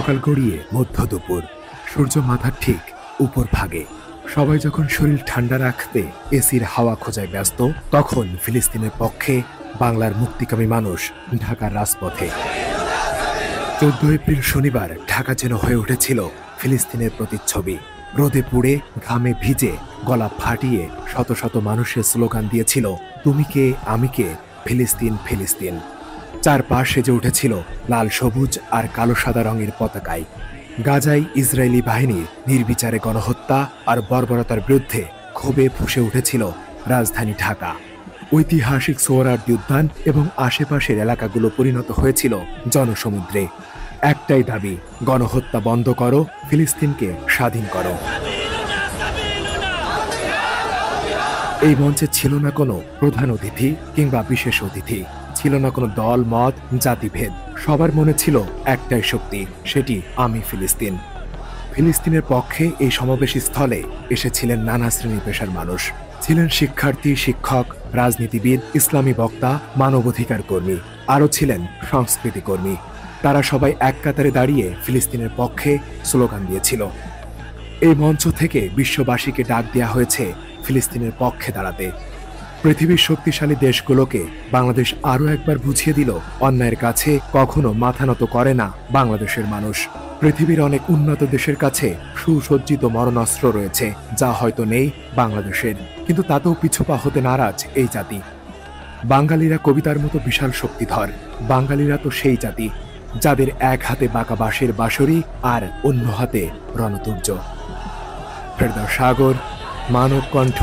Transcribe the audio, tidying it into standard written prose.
সকাল গড়িয়ে মধ্য দুপুর, সূর্য মাথার ঠিক উপর ভাগে। সবাই যখন শরীর ঠান্ডা রাখতে এসির হাওয়া খোঁজায় ব্যস্ত, তখন ফিলিস্তিনের পক্ষে বাংলার মুক্তিকামী মানুষ ঢাকার রাজপথে। 14 এপ্রিল শনিবার ঢাকা যেন হয়ে উঠেছিল ফিলিস্তিনের প্রতিচ্ছবি। রোদে পুড়ে, ঘামে ভিজে, গলা ফাটিয়ে শত শত মানুষের স্লোগান দিয়েছিল, তুমি কে, আমি কে, ফিলিস্তিন ফিলিস্তিন। চারপাশ সেজে উঠেছিল লাল সবুজ আর কালো সাদা রঙের পতাকায়। গাজায় ইসরায়েলি বাহিনীর নির্বিচারে গণহত্যা আর বর্বরতার বিরুদ্ধে ক্ষোভে ফুঁসে উঠেছিল রাজধানী ঢাকা। ঐতিহাসিক সোহরাওয়ার্দী উদ্যান এবং আশেপাশের এলাকাগুলো পরিণত হয়েছিল জনসমুদ্রে। একটাই দাবি, গণহত্যা বন্ধ করো, ফিলিস্তিনকে স্বাধীন করো। এই মঞ্চে ছিল না কোনো প্রধান অতিথি কিংবা বিশেষ অতিথি, ছিল না কোনো দল মত জাতিভেদ। সবার মনে ছিল একটাই শক্তি, সেটি আমি ফিলিস্তিন। ফিলিস্তিনের পক্ষে এই সমাবেশী স্থলে এসেছিলেন নানা শ্রেণী পেশার মানুষ। ছিলেন শিক্ষার্থী, শিক্ষক, রাজনীতিবিদ, ইসলামী বক্তা, মানবাধিকার কর্মী, আরও ছিলেন সংস্কৃতি কর্মী। তারা সবাই এক কাতারে দাঁড়িয়ে ফিলিস্তিনের পক্ষে স্লোগান দিয়েছিল। এই মঞ্চ থেকে বিশ্ববাসীকে ডাক দেওয়া হয়েছে ফিলিস্তিনের পক্ষে দাঁড়াতে। পৃথিবীর শক্তিশালী দেশগুলোকে বাংলাদেশ আরও একবার বুঝিয়ে দিল, অন্যায়ের কাছে কখনো মাথা নত করে না বাংলাদেশের মানুষ। পৃথিবীর অনেক উন্নত দেশের কাছে সুসজ্জিত মরণাস্ত্র রয়েছে, যা হয়তো নেই বাংলাদেশের, কিন্তু তাতেও পিছুপা হতে নারাজ এই জাতি। বাঙালিরা কবিতার মতো বিশাল শক্তিধর। বাঙালিরা তো সেই জাতি যাদের এক হাতে বাঁকা বাঁশের বাঁশরি আর অন্য হাতে রণতুর্য। ফেরদৌস সাগর, মানব কণ্ঠ।